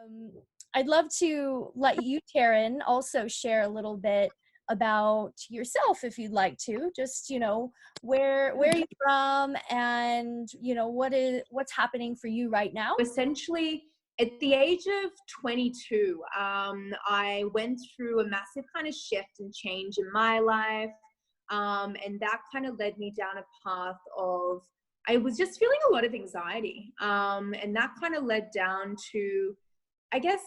Um, I'd love to let you, Taryn, also share a little bit about yourself if you'd like to. Just, where you're from and, what's happening for you right now. Essentially, at the age of 22, I went through a massive kind of shift and change in my life. And that kind of led me down a path of, I was just feeling a lot of anxiety. And that kind of led down to, I guess,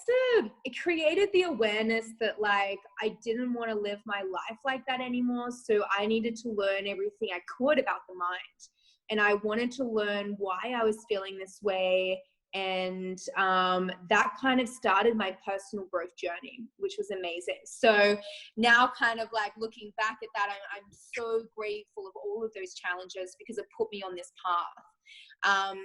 it created the awareness that like I didn't want to live my life like that anymore. So I needed to learn everything I could about the mind. And I wanted to learn why I was feeling this way. And that kind of started my personal growth journey, which was amazing. So now kind of like looking back at that, I'm so grateful of all of those challenges because it put me on this path.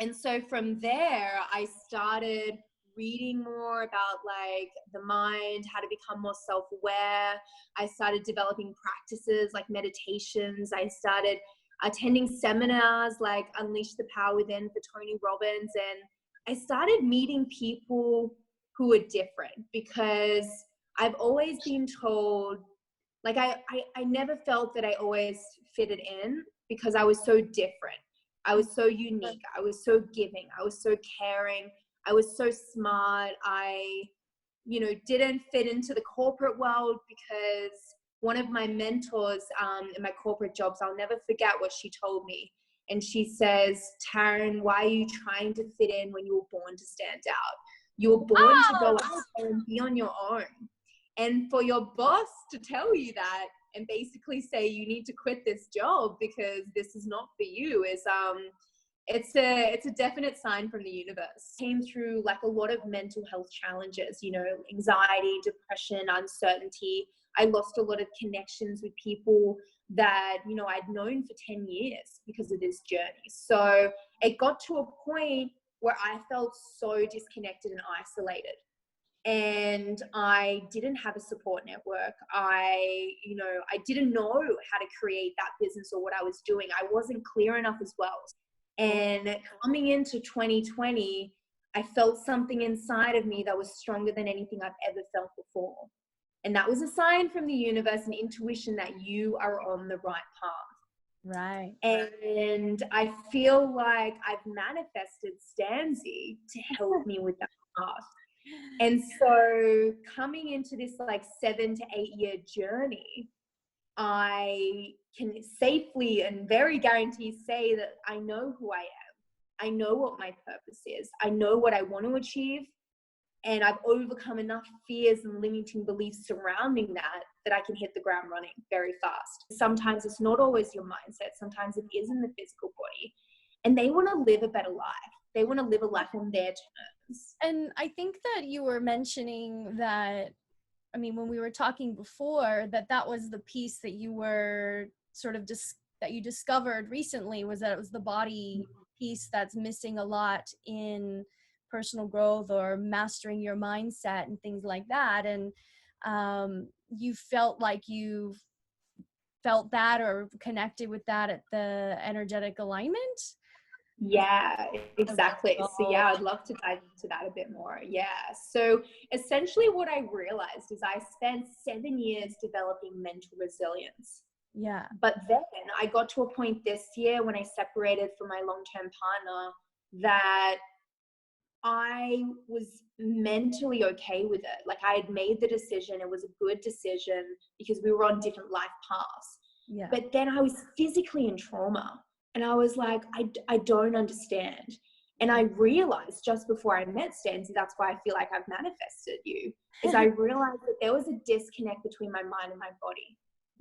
And so from there, I started reading more about like the mind, how to become more self-aware. I started developing practices like meditations. I started attending seminars like Unleash the Power Within for Tony Robbins. And I started meeting people who are different because I've always been told, like I never felt that I always fitted in because I was so different. I was so unique. I was so giving. I was so caring. I was so smart. I, didn't fit into the corporate world because one of my mentors in my corporate jobs, I'll never forget what she told me. And she says, Taryn, why are you trying to fit in when you were born to stand out? You were born to go out there and be on your own. And for your boss to tell you that and basically say you need to quit this job because this is not for you is it's a definite sign from the universe. Came through like a lot of mental health challenges, anxiety, depression, uncertainty. I lost a lot of connections with people that, I'd known for 10 years because of this journey. So it got to a point where I felt so disconnected and isolated. And I didn't have a support network. I didn't know how to create that business or what I was doing. I wasn't clear enough as well. And coming into 2020, I felt something inside of me that was stronger than anything I've ever felt before. And that was a sign from the universe and intuition that you are on the right path. Right. And I feel like I've manifested Stanzie to help me with that path. And so coming into this like 7 to 8 year journey, I can safely and very guarantee say that I know who I am. I know what my purpose is. I know what I want to achieve. And I've overcome enough fears and limiting beliefs surrounding that I can hit the ground running very fast. Sometimes it's not always your mindset. Sometimes it is in the physical body. And they want to live a better life. They want to live a life on their terms. And I think that you were mentioning that, when we were talking before, that was the piece that you were sort of that you discovered recently, was that it was the body piece that's missing a lot in personal growth or mastering your mindset and things like that. And you felt like you felt that or connected with that at the energetic alignment? Yeah, exactly. So yeah, I'd love to dive into that a bit more. Yeah. So essentially what I realized is I spent 7 years developing mental resilience. Yeah. But then I got to a point this year when I separated from my long-term partner that I was mentally okay with it. Like I had made the decision. It was a good decision because we were on different life paths. Yeah. But then I was physically in trauma. And I was like, I don't understand. And I realized just before I met Stanzie, that's why I feel like I've manifested you, is I realized that there was a disconnect between my mind and my body.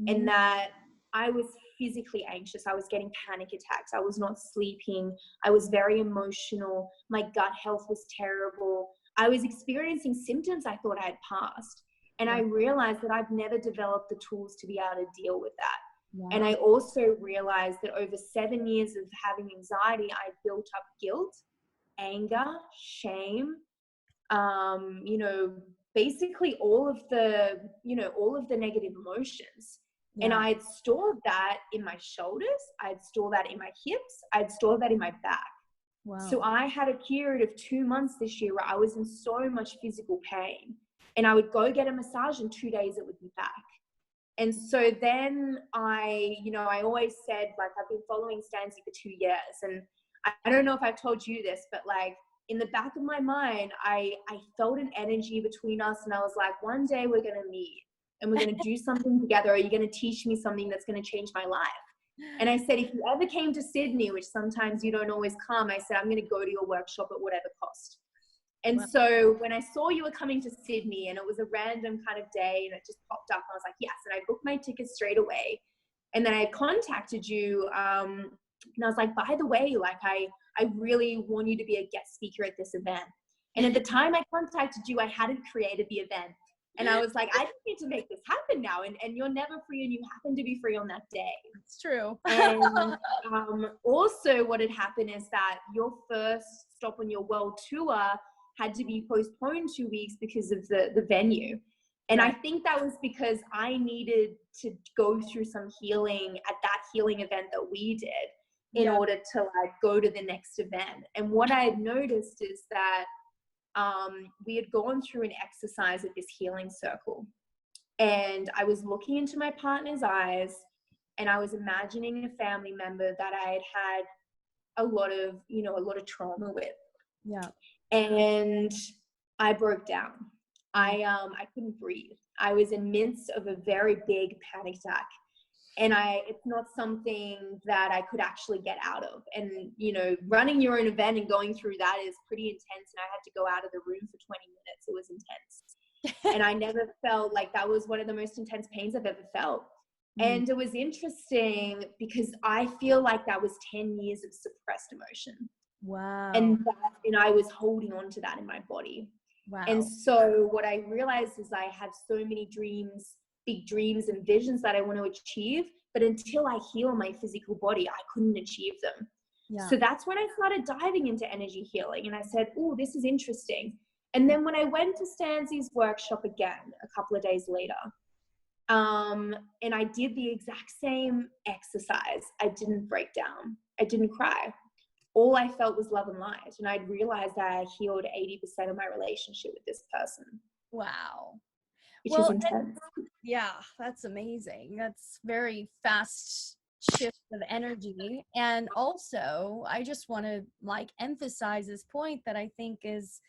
And that I was physically anxious. I was getting panic attacks. I was not sleeping. I was very emotional. My gut health was terrible. I was experiencing symptoms I thought I had passed. And I realized that I've never developed the tools to be able to deal with that. Wow. And I also realized that over 7 years of having anxiety, I built up guilt, anger, shame, basically all of the negative emotions. Yeah. And I had stored that in my shoulders. I had stored that in my hips. I had stored that in my back. Wow. So I had a period of 2 months this year where I was in so much physical pain, and I would go get a massage and 2 days it would be back. And so then I always said, like, I've been following Stanzie for 2 years, and I don't know if I've told you this, but like in the back of my mind, I felt an energy between us, and I was like, one day we're going to meet and we're going to do something together. Are you going to teach me something that's going to change my life? And I said, if you ever came to Sydney, which sometimes you don't always come, I said, I'm going to go to your workshop at whatever cost. And Wow. so when I saw you were coming to Sydney, and it was a random kind of day, and it just popped up, and I was like, yes. And I booked my tickets straight away. And then I contacted you, and I was like, by the way, like, I really want you to be a guest speaker at this event. And at the time I contacted you, I hadn't created the event. And I was like, I just need to make this happen now. And you're never free, and you happen to be free on that day. It's true. And also what had happened is that your first stop on your world tour had to be postponed 2 weeks because of the venue. And I think that was because I needed to go through some healing at that healing event that we did in order to like go to the next event. And what I had noticed is that we had gone through an exercise at this healing circle, and I was looking into my partner's eyes, and I was imagining a family member that I had a lot of trauma with. Yeah. And I broke down. I couldn't breathe. I was in midst of a very big panic attack, and it's not something that I could actually get out of. And, running your own event and going through that is pretty intense. And I had to go out of the room for 20 minutes. It was intense. And I never felt like that was one of the most intense pains I've ever felt. And it was interesting because I feel like that was 10 years of suppressed emotion. Wow. And I was holding on to that in my body. Wow. And so what I realized is I have so many dreams, big dreams and visions that I want to achieve, but until I heal my physical body, I couldn't achieve them. Yeah. So that's when I started diving into energy healing, and I said, oh, this is interesting. And then when I went to Stanzie's workshop again a couple of days later, and I did the exact same exercise, I didn't break down. I didn't cry. All I felt was love and light. And I'd realized that I healed 80% of my relationship with this person. Wow. Which is intense. Yeah, that's amazing. That's very fast shift of energy. And also, I just want to emphasize this point that I think is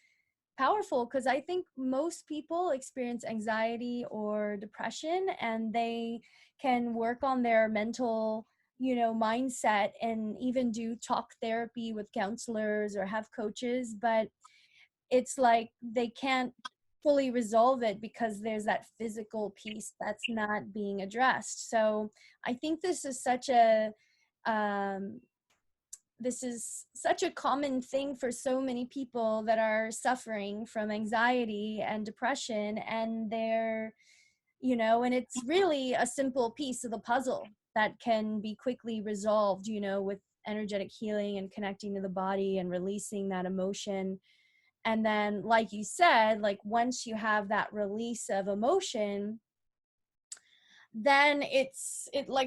powerful, because I think most people experience anxiety or depression, and they can work on their mental mindset and even do talk therapy with counselors or have coaches, but it's like they can't fully resolve it because there's that physical piece that's not being addressed. So I think this is such a common thing for so many people that are suffering from anxiety and depression, and they're and it's really a simple piece of the puzzle that can be quickly resolved, with energetic healing and connecting to the body and releasing that emotion. And then, like you said, once you have that release of emotion, then it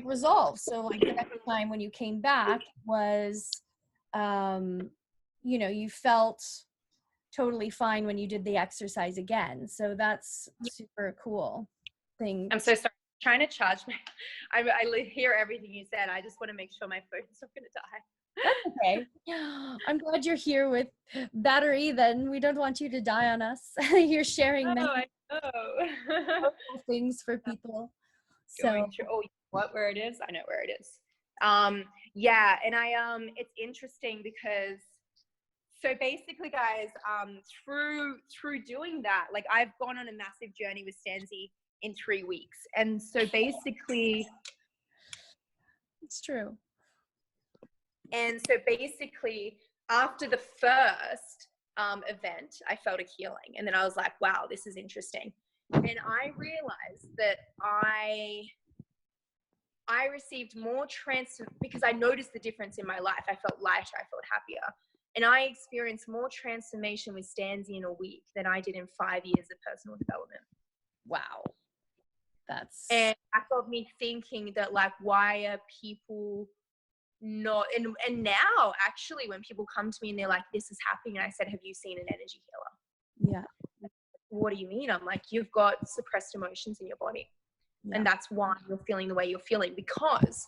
resolves. So the next time when you came back was, you felt totally fine when you did the exercise again. So that's super cool thing. I'm so sorry. I'm trying to charge my, I hear everything you said. I just want to make sure my phone's not going to die. That's okay. I'm glad you're here with battery. Then we don't want you to die on us. You're sharing many things for people. So, where it is? I know where it is. Yeah, and it's interesting because, so basically, guys, through doing that, I've gone on a massive journey with Stanzie in 3 weeks, and so basically, it's true. And so basically, after the first event, I felt a healing. And then I was like, wow, this is interesting. And I realized that I received more because I noticed the difference in my life. I felt lighter. I felt happier. And I experienced more transformation with Stanzie in a week than I did in 5 years of personal development. Wow. And that got me thinking that, why are people not, and now actually when people come to me and they're like, this is happening, and I said, have you seen an energy healer? Yeah. What do you mean? I'm like, you've got suppressed emotions in your body. Yeah. And that's why you're feeling the way you're feeling, because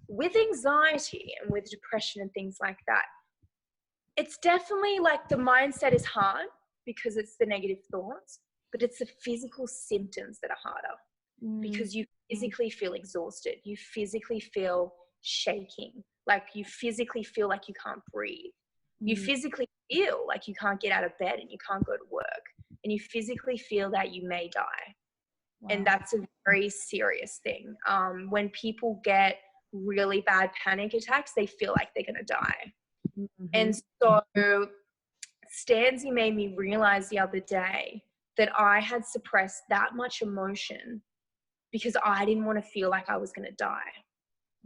with anxiety and with depression and things like that, it's definitely like the mindset is hard because it's the negative thoughts, but it's the physical symptoms that are harder because you physically feel exhausted. You physically feel shaking, like you physically feel like you can't breathe. You physically feel like you can't get out of bed and you can't go to work, and you physically feel that you may die. Wow. And that's a very serious thing. When people get really bad panic attacks, they feel like they're going to die. And so Stanzie made me realize the other day that I had suppressed that much emotion because I didn't want to feel like I was going to die.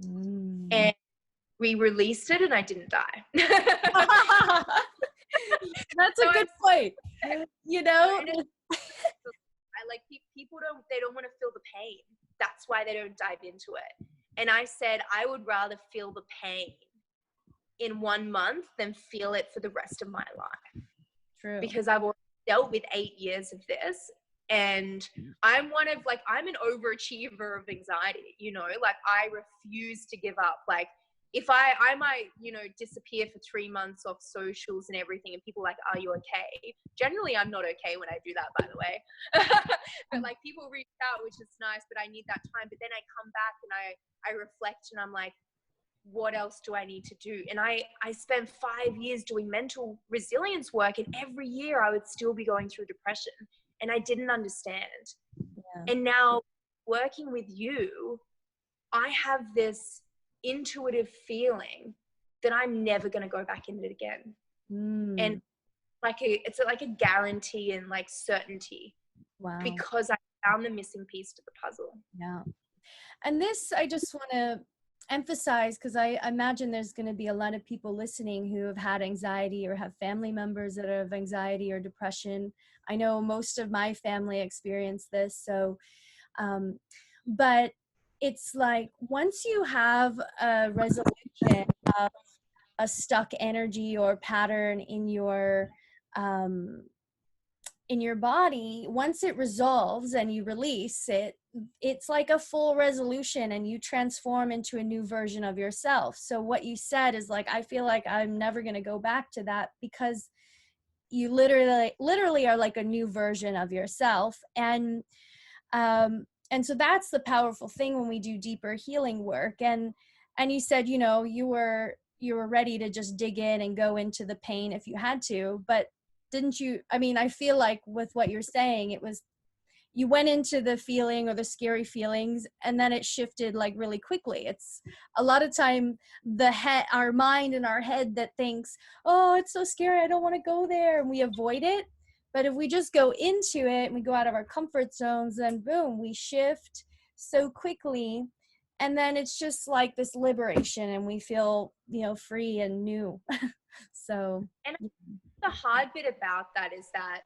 And we released it and I didn't die. That's a good point. You know, I like people don't want to feel the pain. That's why they don't dive into it. And I said, I would rather feel the pain in 1 month than feel it for the rest of my life. True. Because I've already dealt with 8 years of this, and I'm an overachiever of anxiety, you know, like I refuse to give up. Like if I might, you know, disappear for 3 months off socials and everything, and people are like, are you okay? Generally, I'm not okay when I do that, by the way. But like people reach out, which is nice, but I need that time. But then I come back and I reflect and I'm like, what else do I need to do? And I spent 5 years doing mental resilience work, and every year I would still be going through depression, and I didn't understand. Yeah. And now working with you, I have this intuitive feeling that I'm never going to go back in it again. And it's like a guarantee and like certainty. Wow. Because I found the missing piece to the puzzle. Yeah. And this, I just want to emphasize, because I imagine there's going to be a lot of people listening who have had anxiety or have family members that have anxiety or depression. I know most of my family experienced this. So, but it's like once you have a resolution of a stuck energy or pattern in your body, once it resolves and you release it, it's like a full resolution and you transform into a new version of yourself. So what you said is like, I feel like I'm never going to go back to that, because you literally are like a new version of yourself. And so that's the powerful thing when we do deeper healing work. And you said, you know, you were ready to just dig in and go into the pain if you had to, but didn't you? I mean, I feel like with what you're saying, it was, you went into the feeling or the scary feelings and then it shifted like really quickly. It's a lot of time our mind and our head that thinks, oh, it's so scary, I don't want to go there, and we avoid it. But if we just go into it and we go out of our comfort zones, then boom, we shift so quickly. And then it's just like this liberation and we feel, you know, free and new. So. And the hard bit about that is that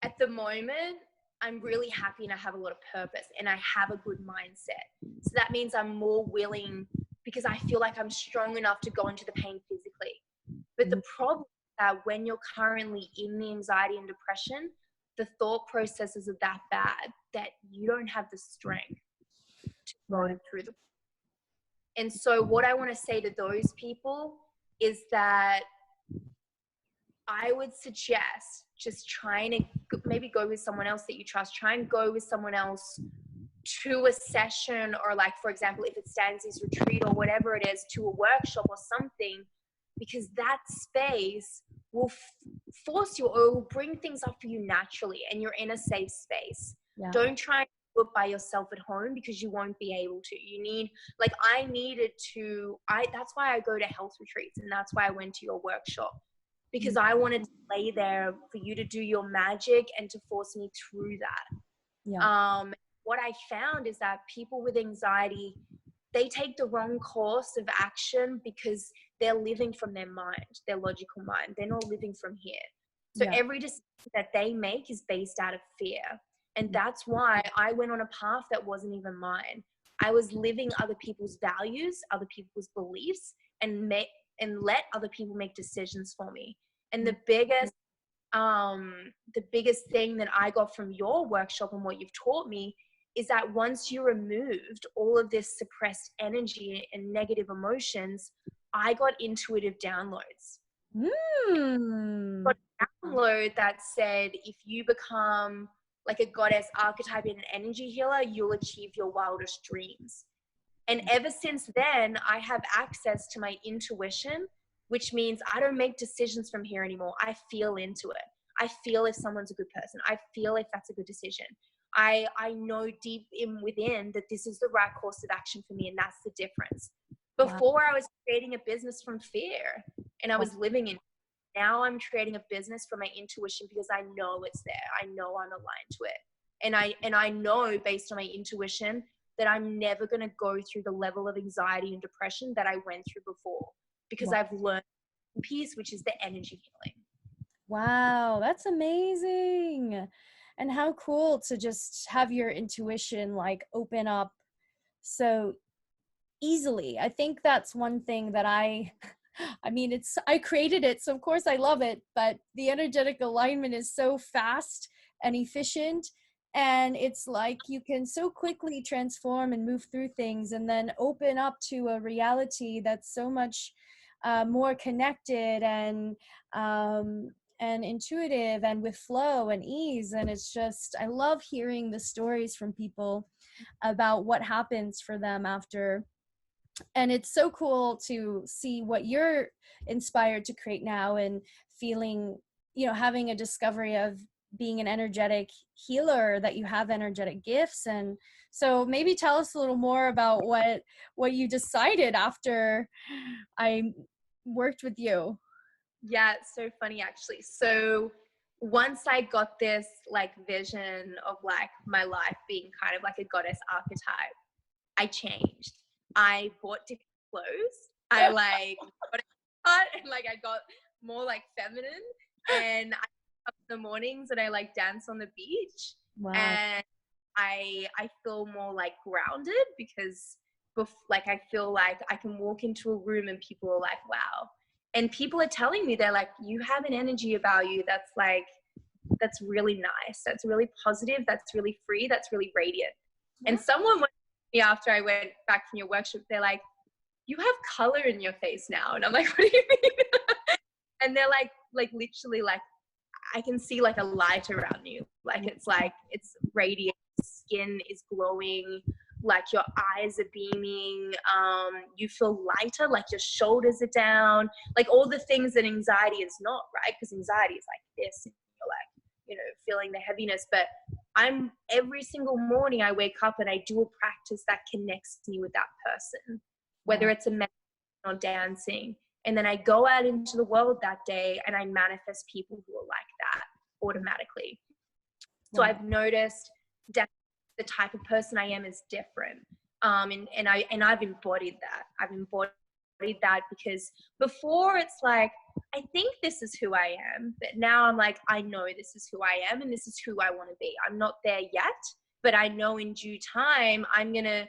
at the moment, I'm really happy and I have a lot of purpose and I have a good mindset. So that means I'm more willing, because I feel like I'm strong enough to go into the pain physically. But the problem is that when you're currently in the anxiety and depression, the thought processes are that bad that you don't have the strength to go through them. And so what I want to say to those people is that I would suggest just trying to maybe go with someone else that you trust. Try and go with someone else to a session, or like, for example, if it's Stanzie's retreat or whatever it is, to a workshop or something, because that space will force you or will bring things up for you naturally and you're in a safe space. Yeah. Don't try and do it by yourself at home, because you won't be able to. You need, like I needed to, that's why I go to health retreats, and that's why I went to your workshop. Because I wanted to lay there for you to do your magic and to force me through that. Yeah. What I found is that people with anxiety, they take the wrong course of action because they're living from their mind, their logical mind. They're not living from here. So every decision that they make is based out of fear. And that's why I went on a path that wasn't even mine. I was living other people's values, other people's beliefs, and let other people make decisions for me. And the biggest thing that I got from your workshop and what you've taught me is that once you removed all of this suppressed energy and negative emotions, I got intuitive downloads. Got a download that said, if you become like a goddess archetype and an energy healer, you'll achieve your wildest dreams. And ever since then, I have access to my intuition, which means I don't make decisions from here anymore. I feel into it. I feel if someone's a good person. I feel if that's a good decision. I know deep in within that this is the right course of action for me, and that's the difference. Before, I was creating a business from fear, and I was living in it. Now I'm creating a business from my intuition because I know it's there. I know I'm aligned to it. And I know based on my intuition that I'm never going to go through the level of anxiety and depression that I went through before, because I've learned peace, which is the energy healing. Wow, that's amazing. And how cool to just have your intuition like open up so easily. I think that's one thing that I mean, I created it, so of course I love it, but the energetic alignment is so fast and efficient, and it's like you can so quickly transform and move through things and then open up to a reality that's so much more connected and intuitive and with flow and ease. And it's just, I love hearing the stories from people about what happens for them after. And it's so cool to see what you're inspired to create now and feeling, having a discovery of being an energetic healer, that you have energetic gifts. And so maybe tell us a little more about what you decided after I worked with you. Yeah, it's so funny actually. So once I got this like vision of like my life being kind of like a goddess archetype, I changed. I bought different clothes. I like got a cut and like I got more like feminine, and I up in the mornings and I like dance on the beach. Wow. And I feel more like grounded because like I feel like I can walk into a room and people are like, wow. And people are telling me, they're like, you have an energy about you that's like, that's really nice. That's really positive. That's really free. That's really radiant. Yeah. And someone went to me after I went back from your workshop, they're like, you have color in your face now. And I'm like, what do you mean? And they're like literally like, I can see like a light around you. Like, it's radiant, skin is glowing, like your eyes are beaming, you feel lighter, like your shoulders are down, like all the things that anxiety is not, right? Because anxiety is like this, and you're like, feeling the heaviness. But every single morning I wake up and I do a practice that connects me with that person, whether it's a meditation or dancing. And then I go out into the world that day and I manifest people who are like that automatically. So I've noticed that the type of person I am is different. And I've embodied that. I've embodied that because before it's like, I think this is who I am, but now I'm like, I know this is who I am and this is who I want to be. I'm not there yet, but I know in due time, I'm going to,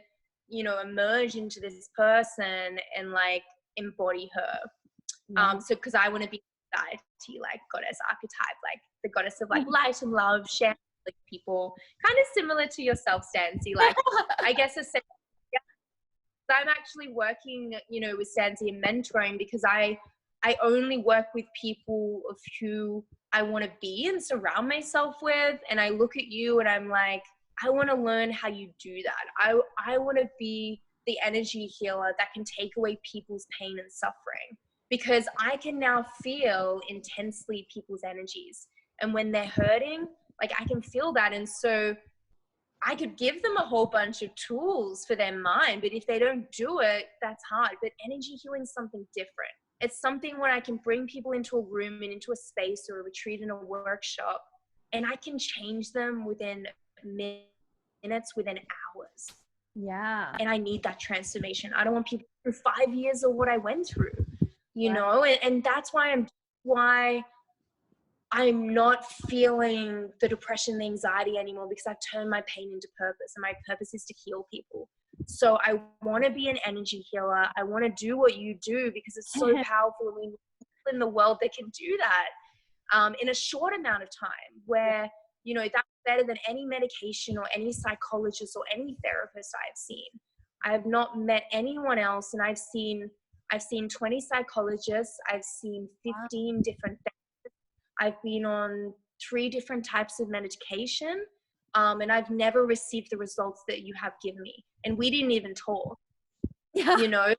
emerge into this person and like embody her. So, cause I want to be society, like goddess archetype, like the goddess of like light and love, sharing with people, kind of similar to yourself, Stanzie. Like, I guess I'm actually working, with Stanzie and mentoring because I only work with people of who I want to be and surround myself with. And I look at you and I'm like, I want to learn how you do that. I want to be the energy healer that can take away people's pain and suffering, because I can now feel intensely people's energies. And when they're hurting, like I can feel that. And so I could give them a whole bunch of tools for their mind, but if they don't do it, that's hard. But energy healing is something different. It's something where I can bring people into a room and into a space or a retreat in a workshop, and I can change them within minutes, within hours. Yeah. And I need that transformation. I don't want people through 5 years of what I went through, and that's why I'm not feeling the depression, the anxiety anymore, because I've turned my pain into purpose, and my purpose is to heal people. So I want to be an energy healer. I want to do what you do because it's so powerful. And we need people in the world that can do that in a short amount of time, where, you know, that's better than any medication or any psychologist or any therapist I've seen. I have not met anyone else, and I've seen 20 psychologists. I've seen 15 different therapists. I've been on 3 different types of medication, and I've never received the results that you have given me. And we didn't even talk. Yeah. You know,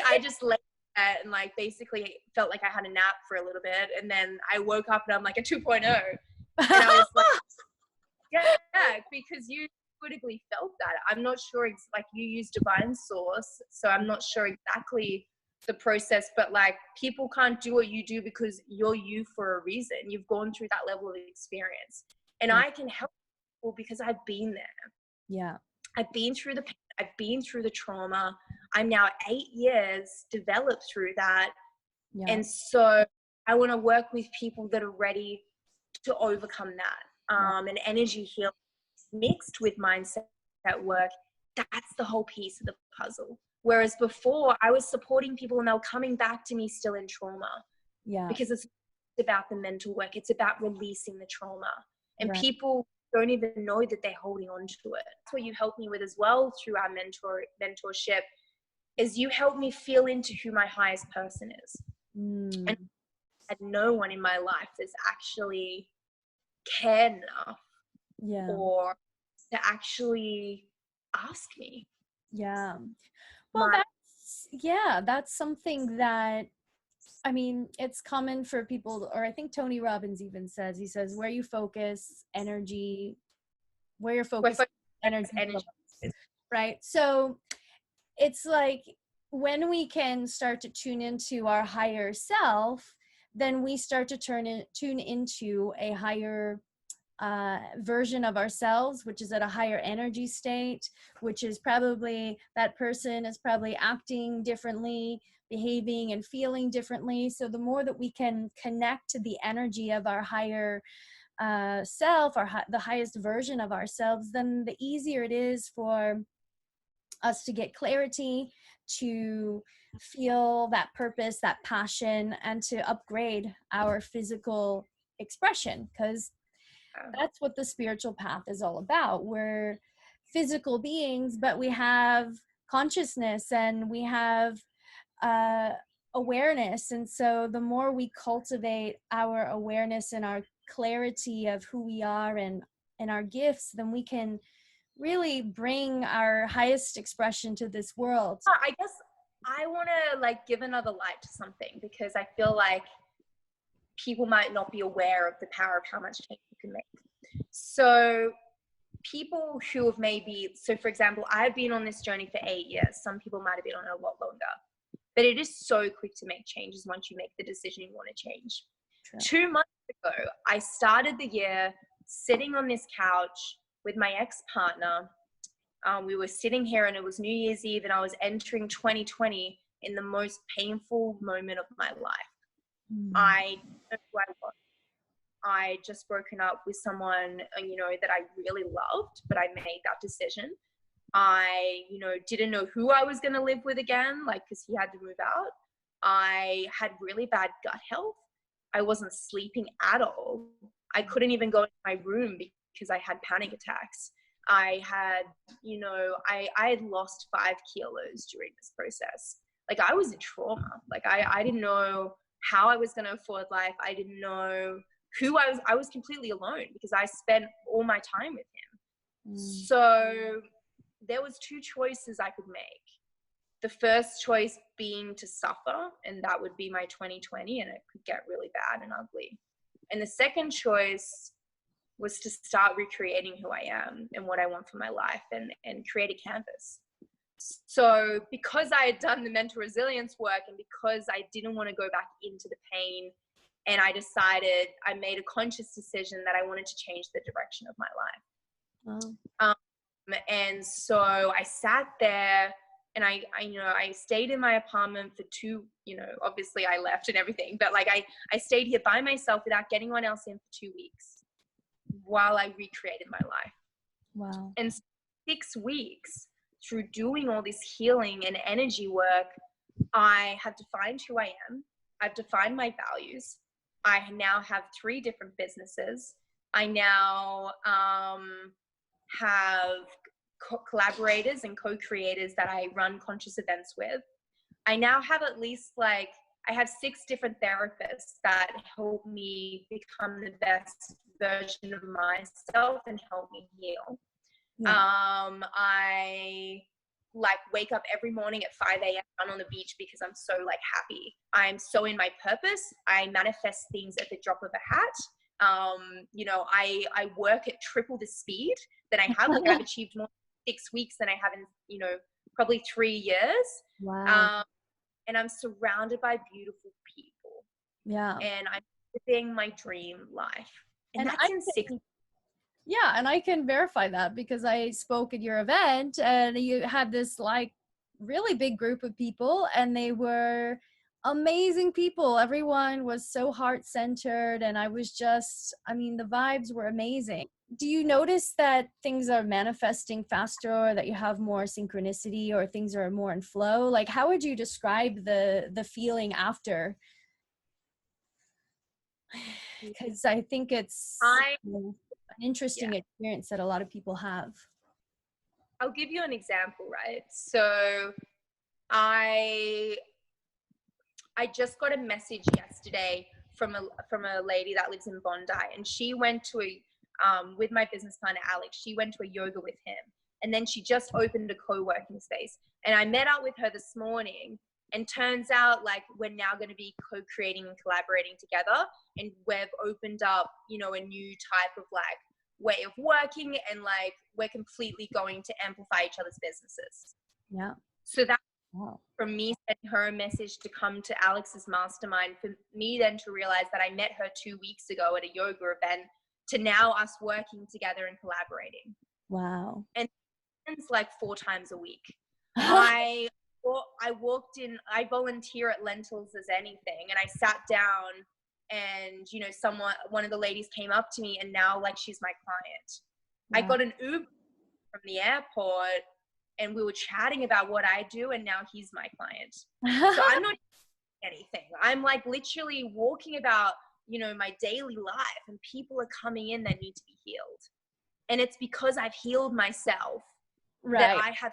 I just lay there and like basically felt like I had a nap for a little bit, and then I woke up and I'm like a 2.0, and I was like, yeah, because you intuitively felt that. I'm not sure, like you use divine source, so I'm not sure exactly the process, but like people can't do what you do because you're you for a reason. You've gone through that level of experience, and I can help people because I've been there. Yeah. I've been through the pain, I've been through the trauma. I'm now 8 years developed through that. Yeah. And so I want to work with people that are ready to overcome that. And energy healing mixed with mindset work, that's the whole piece of the puzzle. Whereas before I was supporting people and they were coming back to me still in trauma. Yeah. Because it's about the mental work. It's about releasing the trauma. And Right. people don't even know that they're holding on to it. That's what you helped me with as well through our mentorship, is you helped me feel into who my highest person is. And I had no one in my life that's actually cared enough or to actually ask me. Yeah. Well, that's something that, I mean, it's common for people, or I think Tony Robbins even says, he says, where you focus, energy, where you're focused, energy. Right? So it's like when we can start to tune into our higher self, then we start to tune into a higher version of ourselves, which is at a higher energy state, which is probably, that person is probably acting differently, behaving and feeling differently. So the more that we can connect to the energy of our higher self, the highest version of ourselves, then the easier it is for us to get clarity, to feel that purpose, that passion, and to upgrade our physical expression, because that's what the spiritual path is all about. We're physical beings, but we have consciousness and we have awareness. And so the more we cultivate our awareness and our clarity of who we are and our gifts, then we can really bring our highest expression to this world. I guess I want to like give another light to something, because I feel like people might not be aware of the power of how much change you can make. So people who have so for example, I've been on this journey for 8 years. Some people might have been on it a lot longer, but it is so quick to make changes once you make the decision you want to change. True. 2 months ago, I started the year sitting on this couch with my ex-partner. We were sitting here and it was New Year's Eve, and I was entering 2020 in the most painful moment of my life. I don't know who I was. I just broken up with someone, you know, that I really loved, but I made that decision. I, you know, didn't know who I was going to live with again, like, because he had to move out. I had really bad gut health. I wasn't sleeping at all. I couldn't even go into my room because I had panic attacks. I had, you know, I had lost 5 kilos during this process. Like, I was in trauma. Like, I didn't know how I was going to afford life. I didn't know who I was completely alone because I spent all my time with him. So there was 2 choices I could make. The first choice being to suffer, and that would be my 2020, and it could get really bad and ugly. And the second choice was to start recreating who I am and what I want for my life, and create a canvas. So because I had done the mental resilience work, and because I didn't want to go back into the pain, and I made a conscious decision that I wanted to change the direction of my life. Wow. And so I sat there, and I stayed in my apartment for 2, you know, obviously I left and everything, but like I stayed here by myself without getting anyone else in for 2 weeks while I recreated my life. Wow. And 6 weeks, through doing all this healing and energy work, I have defined who I am. I've defined my values. I now have 3 different businesses. I now have collaborators and co-creators that I run conscious events with. I now have at least I have 6 different therapists that help me become the best version of myself and help me heal. Yeah. I wake up every morning at 5 a.m. run on the beach because I'm so happy. I'm so in my purpose. I manifest things at the drop of a hat. I work at triple the speed that I have. I've achieved more in 6 weeks than I have in, probably 3 years. Wow. And I'm surrounded by beautiful people. Yeah. And I'm living my dream life. And that's in 6 weeks. Yeah, and I can verify that because I spoke at your event and you had this really big group of people and they were amazing people. Everyone was so heart-centered and the vibes were amazing. Do you notice that things are manifesting faster or that you have more synchronicity or things are more in flow? How would you describe the feeling after? Because I think it's an interesting experience that a lot of people have. I'll give you an example, right? So I just got a message yesterday from a lady that lives in Bondi, and she went to with my business partner Alex, she went to a yoga with him, and then she just opened a co-working space, and I met up with her this morning, and turns out we're now going to be co-creating and collaborating together, and we've opened up a new type of way of working, and we're completely going to amplify each other's businesses. Yeah. So that from me sending her a message to come to Alex's mastermind, for me then to realize that I met her 2 weeks ago at a yoga event, to now us working together and collaborating. Wow. And it's 4 times a week. I walked in, I volunteer at Lentils as anything, and I sat down and one of the ladies came up to me, and now she's my client. Wow. I got an Uber from the airport and we were chatting about what I do, and now he's my client. So I'm not anything. I'm literally walking about my daily life, and people are coming in that need to be healed. And it's because I've healed myself that I have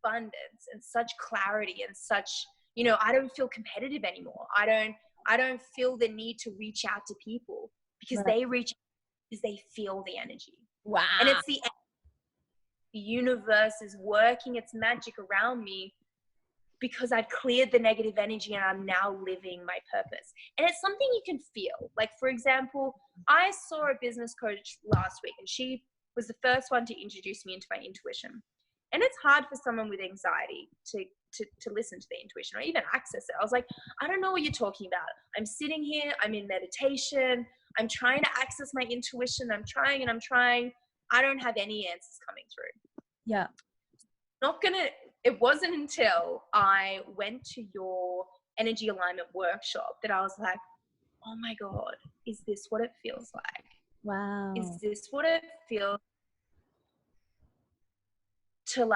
abundance and such clarity and such, I don't feel competitive anymore. I don't feel the need to reach out to people because they reach out because they feel the energy. Wow. And it's the universe is working its magic around me because I've cleared the negative energy and I'm now living my purpose. And it's something you can feel. For example, I saw a business coach last week, and she was the first one to introduce me into my intuition. And it's hard for someone with anxiety to listen to the intuition or even access it. I was like, I don't know what you're talking about. I'm sitting here, I'm in meditation, I'm trying to access my intuition, I'm trying. I don't have any answers coming through. Yeah. It wasn't until I went to your energy alignment workshop that I was like, oh my God, is this what it feels like? Wow. Is this what it feels to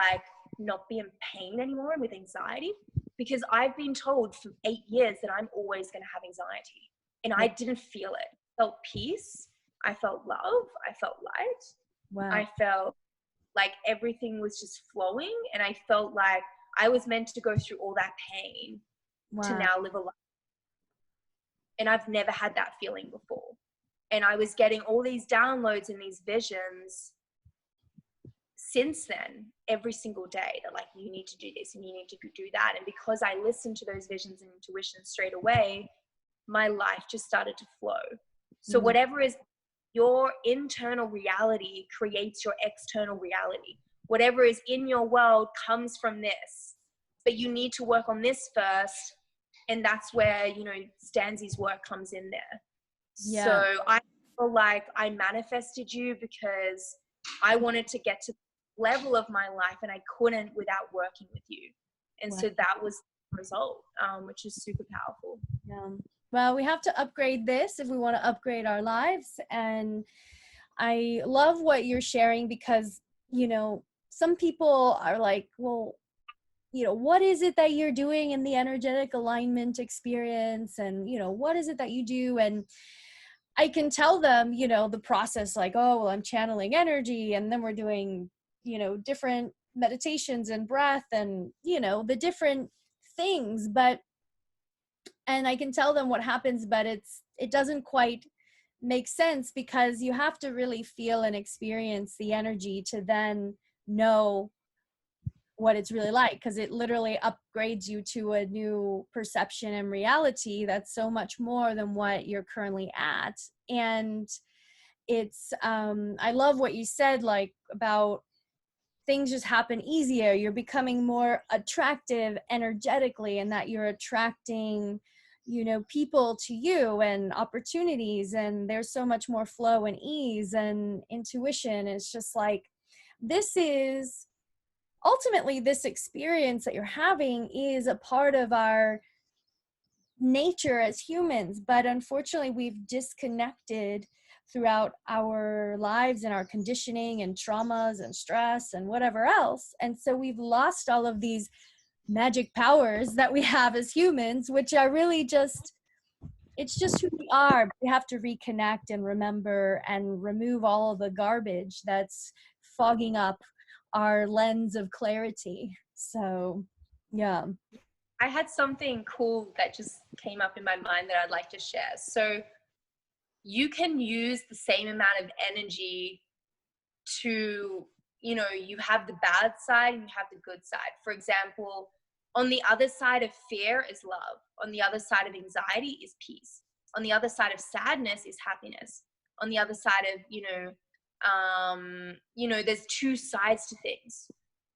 not be in pain anymore and with anxiety? Because I've been told for 8 years that I'm always going to have anxiety, and I didn't feel it. I felt peace. I felt love. I felt light. Wow. I felt everything was just flowing, and I felt like I was meant to go through all that pain to now live a life. And I've never had that feeling before. And I was getting all these downloads and these visions since then, every single day, that you need to do this and you need to do that. And because I listened to those visions and intuition straight away, my life just started to flow. So whatever is your internal reality creates your external reality. Whatever is in your world comes from this, but you need to work on this first. And that's where, Stanzie's work comes in there. Yeah. So I feel like I manifested you because I wanted to get to the level of my life, and I couldn't without working with you. And so that was the result, which is super powerful. Yeah. Well, we have to upgrade this if we want to upgrade our lives. And I love what you're sharing because, some people are like, well, you know, what is it that you're doing in the energetic alignment experience? And, you know, what is it that you do? And I can tell them, you know, the process, like, oh, well, I'm channeling energy, and then we're doing, you know, different meditations and breath and, you know, the different things. But, and I can tell them what happens, but it doesn't quite make sense, because you have to really feel and experience the energy to then know what it's really like, because it literally upgrades you to a new perception and reality that's so much more than what you're currently at. And it's I love what you said, like, about things just happen easier, you're becoming more attractive energetically, and that you're attracting, you know, people to you and opportunities, and there's so much more flow and ease and intuition. It's just like, this is ultimately, this experience that you're having is a part of our nature as humans, but unfortunately we've disconnected throughout our lives and our conditioning and traumas and stress and whatever else. And so we've lost all of these magic powers that we have as humans, which are really just, it's just who we are. We have to reconnect and remember and remove all of the garbage that's fogging up our lens of clarity. So, yeah. I had something cool that just came up in my mind that I'd like to share. So you can use the same amount of energy to, you know, you have the bad side and you have the good side. For example, on the other side of fear is love. On the other side of anxiety is peace. On the other side of sadness is happiness. On the other side of, there's two sides to things.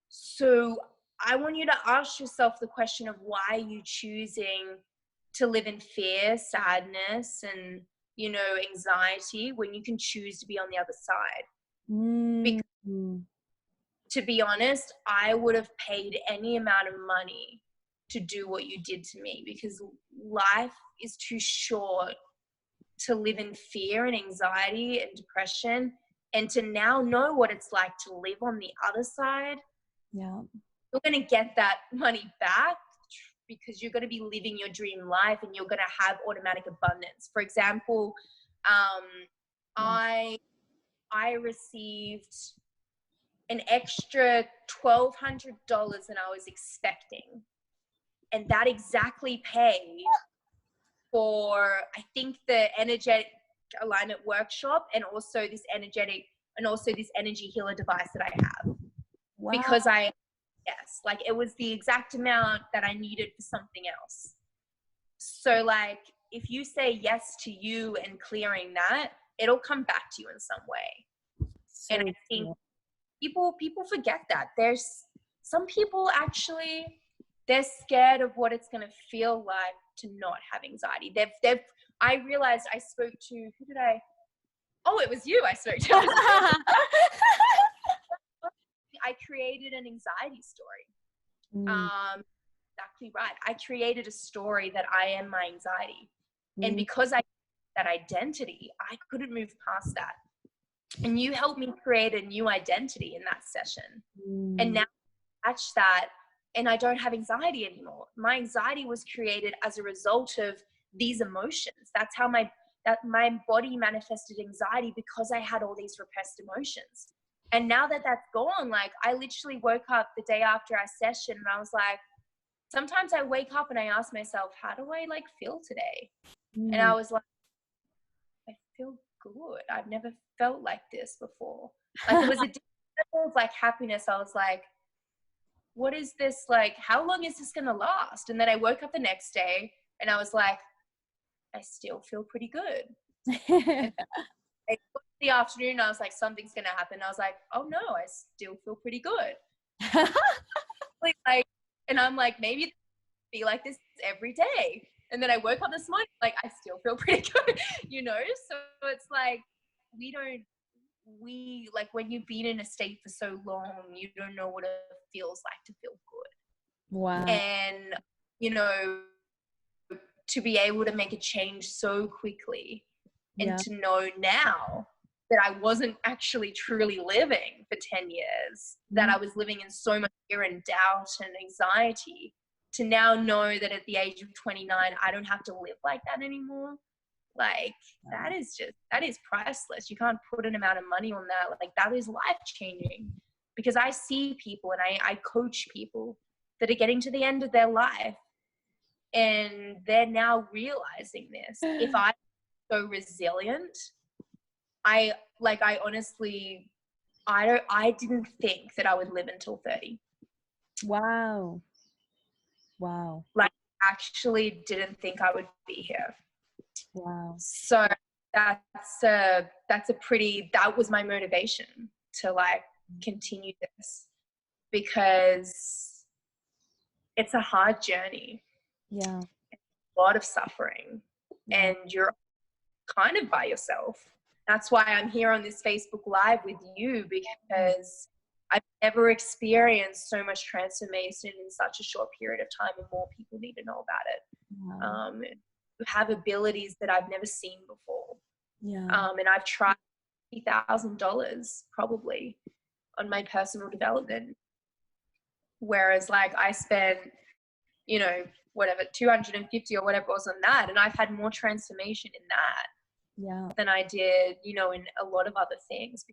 So I want you to ask yourself the question of, why are you choosing to live in fear, sadness, and, you know, anxiety, when you can choose to be on the other side? Because, to be honest, I would have paid any amount of money to do what you did to me, because life is too short to live in fear and anxiety and depression. And to now know what it's like to live on the other side, Yeah, you're going to get that money back, because you're going to be living your dream life and you're going to have automatic abundance. For example, I received an extra $1,200 than I was expecting. And that exactly paid for, I think, the energetic alignment workshop, and also this energy healer device that I have. wow. Because yes, like, it was the exact amount that I needed for something else. So, like, if you say yes to you and clearing that, it'll come back to you in some way. So and I think people forget that. There's some people, actually, they're scared of what it's going to feel like to not have anxiety. I realized I spoke to, who did I? Oh, it was you I spoke to. I created an anxiety story. Exactly right. I created a story that I am my anxiety. And because I had that identity, I couldn't move past that. And you helped me create a new identity in that session. And now I catch that, and I don't have anxiety anymore. My anxiety was created as a result of these emotions. That's how my body manifested anxiety, because I had all these repressed emotions. And now that that's gone, like, I literally woke up the day after our session and I was like, sometimes I wake up and I ask myself, how do I, like, feel today? And I was like, I feel good. I've never felt like this before. Like, it was a different level of, like, happiness. I was like, what is this, like, how long is this going to last? And then I woke up the next day and I was like, I still feel pretty good. And the afternoon, I was like, something's going to happen. I was like, oh no, I still feel pretty good. Like, and I'm like, maybe it'll be like this every day. And then I woke up this morning, like, I still feel pretty good, you know? So it's like, like, when you've been in a state for so long, you don't know what it feels like to feel good. Wow. And, you know, to be able to make a change so quickly, and to know now that I wasn't actually truly living for 10 years, that I was living in so much fear and doubt and anxiety, to now know that at the age of 29, I don't have to live like that anymore. Like, that is priceless. You can't put an amount of money on that. Like, that is life changing, because I see people and I coach people that are getting to the end of their life and they're now realizing this. If I'm so resilient, I honestly, I didn't think that I would live until 30. Wow. Like, actually didn't think I would be here. Wow. So that was my motivation to like continue this, because it's a hard journey. Yeah. A lot of suffering, and you're kind of by yourself. That's why I'm here on this Facebook Live with you, because I've never experienced so much transformation in such a short period of time, and more people need to know about it. Wow. You have abilities that I've never seen before. Yeah. And I've tried $50,000 probably on my personal development. Whereas like I spent, you know, whatever, 250 or whatever was on that. And I've had more transformation in that than I did, you know, in a lot of other things.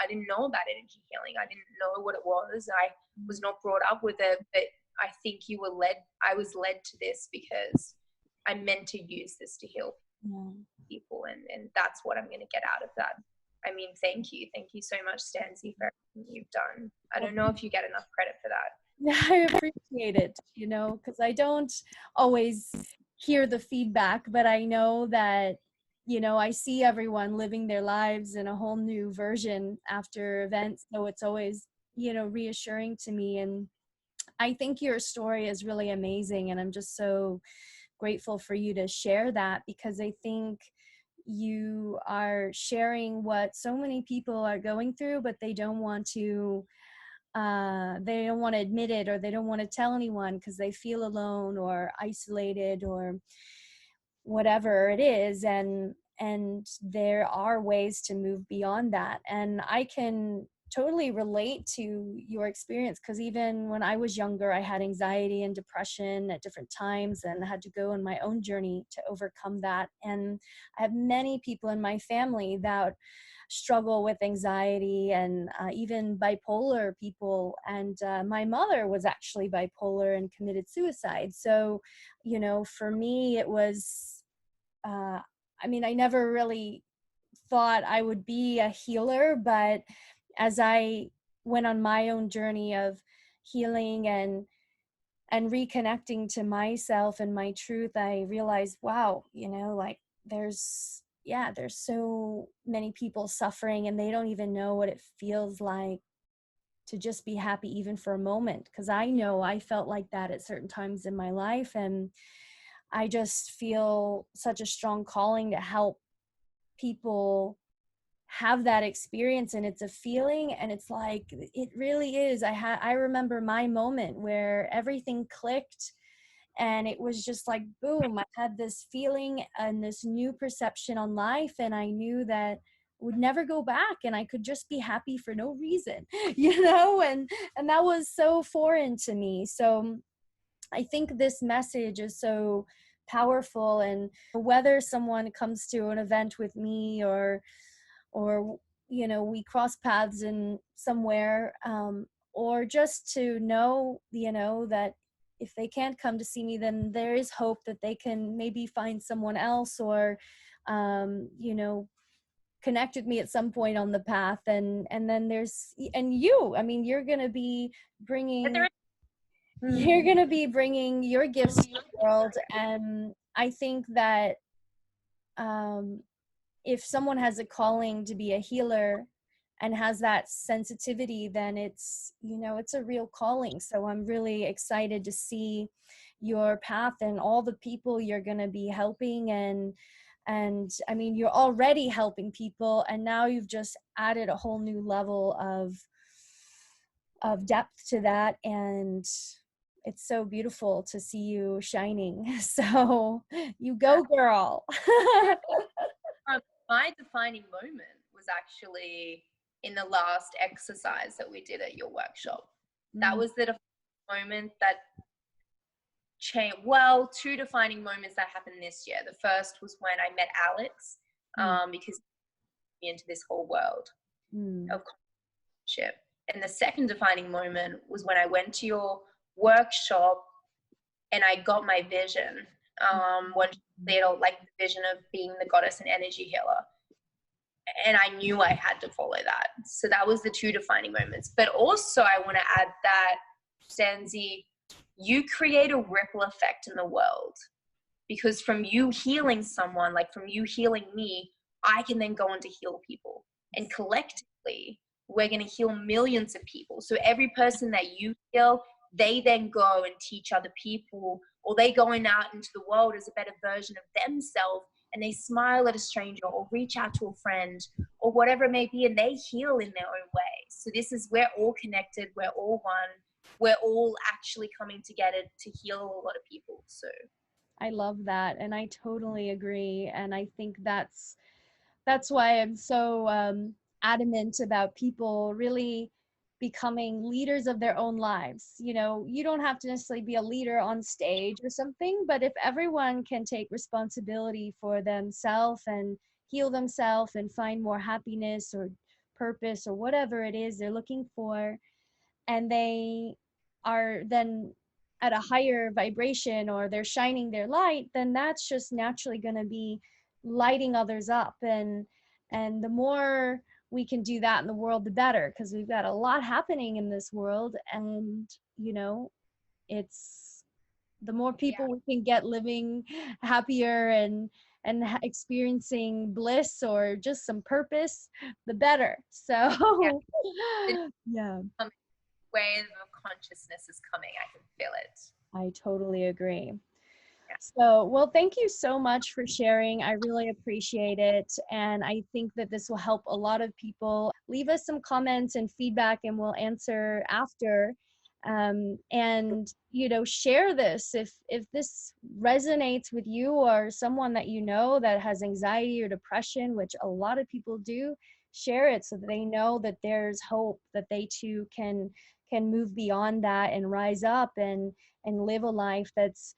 I didn't know about energy healing. I didn't know what it was. I was not brought up with it, but I think I was led to this because I meant to use this to heal people. And that's what I'm going to get out of that. I mean, thank you. Thank you so much, Stanzie, for everything you've done. I don't know if you get enough credit for that. I appreciate it, you know, because I don't always hear the feedback, but I know that, you know, I see everyone living their lives in a whole new version after events. So it's always, you know, reassuring to me. And I think your story is really amazing. And I'm just so grateful for you to share that, because I think you are sharing what so many people are going through, but they don't want to admit it, or they don't want to tell anyone because they feel alone or isolated or whatever it is. And there are ways to move beyond that. And I can totally relate to your experience, because even when I was younger, I had anxiety and depression at different times and had to go on my own journey to overcome that. And I have many people in my family that struggle with anxiety, and even bipolar people. And my mother was actually bipolar and committed suicide. So, you know, for me, it was, I mean, I never really thought I would be a healer, but as I went on my own journey of healing and reconnecting to myself and my truth, I realized, wow, you know, like there's so many people suffering and they don't even know what it feels like to just be happy even for a moment. Because I know I felt like that at certain times in my life, and I just feel such a strong calling to help people have that experience. And it's a feeling, and it's like, it really is. I remember my moment where everything clicked, and it was just like, boom, I had this feeling and this new perception on life, and I knew that would never go back, and I could just be happy for no reason, you know, and that was so foreign to me. So I think this message is so powerful. And whether someone comes to an event with me, or you know, we cross paths in somewhere, or just to know, you know, that if they can't come to see me, then there is hope that they can maybe find someone else, or you know, connect with me at some point on the path. And then there's, and you, I mean, you're going to be bringing your gifts to the world. And I think that if someone has a calling to be a healer and has that sensitivity, then it's, you know, it's a real calling. So I'm really excited to see your path and all the people you're going to be helping. And I mean, you're already helping people, and now you've just added a whole new level of depth to that. And it's so beautiful to see you shining. So you go, girl. My defining moment was actually in the last exercise that we did at your workshop. That was the moment that changed. Well, two defining moments that happened this year. The first was when I met Alex, because he into this whole world of companionship. And the second defining moment was when I went to your workshop and I got my vision. When they don't like the vision of being the goddess and energy healer. And I knew I had to follow that. So that was the two defining moments. But also I want to add that, Stanzie, you create a ripple effect in the world, because from you healing someone, like from you healing me, I can then go on to heal people. And collectively, we're going to heal millions of people. So every person that you heal, they then go and teach other people, or they going out into the world as a better version of themselves, and they smile at a stranger or reach out to a friend or whatever it may be, and they heal in their own way. So this is, we're all connected, we're all one, we're all actually coming together to heal a lot of people. So I love that, and I totally agree. And I think that's why I'm so adamant about people really becoming leaders of their own lives. You know, you don't have to necessarily be a leader on stage or something, but if everyone can take responsibility for themselves and heal themselves and find more happiness or purpose or whatever it is they're looking for, and they are then at a higher vibration or they're shining their light, then that's just naturally going to be lighting others up. And the more we can do that in the world, the better, because we've got a lot happening in this world. And, you know, it's the more people we can get living happier and experiencing bliss or just some purpose, the better. So yeah. Wave of consciousness is coming. I can feel it. I totally agree. So, well, thank you so much for sharing. I really appreciate it. And I think that this will help a lot of people. Leave us some comments and feedback and we'll answer after. And, you know, share this. If this resonates with you or someone that you know that has anxiety or depression, which a lot of people do, share it so that they know that there's hope, that they too can move beyond that and rise up and live a life that's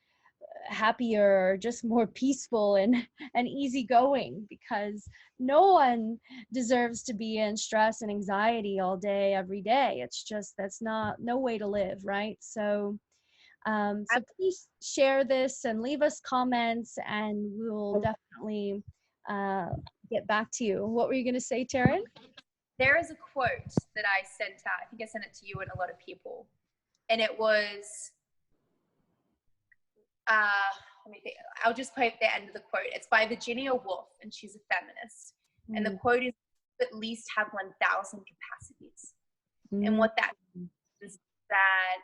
happier or just more peaceful and easygoing, because no one deserves to be in stress and anxiety all day every day. It's just, that's not no way to live, right? So so please share this and leave us comments and we'll definitely get back to you. What were you going to say, Taryn? There is a quote that I sent out. I think I sent it to you and a lot of people. And it was, let me think. I'll just quote the end of the quote. It's by Virginia Woolf, and she's a feminist. And the quote is, at least have 1,000 capacities. And what that means is that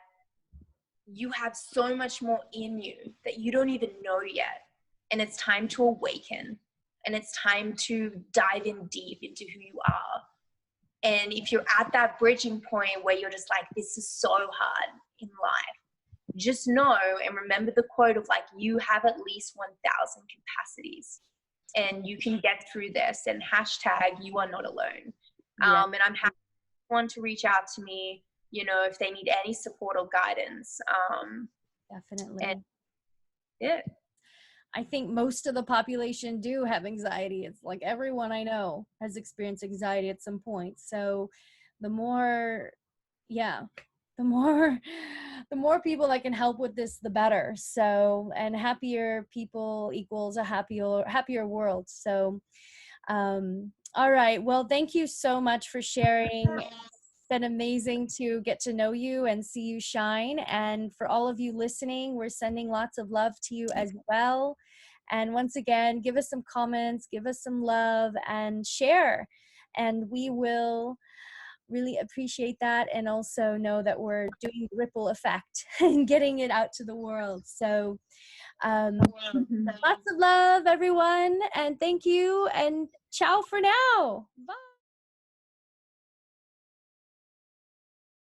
you have so much more in you that you don't even know yet. And it's time to awaken. And it's time to dive in deep into who you are. And if you're at that bridging point where you're just like, this is so hard in life, just know and remember the quote of like, you have at least 1,000 capacities and you can get through this, and hashtag you are not alone. Yeah. And I'm happy for anyone to reach out to me, you know, if they need any support or guidance. Definitely. And yeah. I think most of the population do have anxiety. It's like everyone I know has experienced anxiety at some point. So the more people that can help with this, the better. So, and happier people equals a happier world. So, all right. Well, thank you so much for sharing. It's been amazing to get to know you and see you shine. And for all of you listening, we're sending lots of love to you as well. And once again, give us some comments, give us some love, and share. And we will really appreciate that, and also know that we're doing the ripple effect and getting it out to the world. So lots of love, everyone, and thank you, and ciao for now. Bye.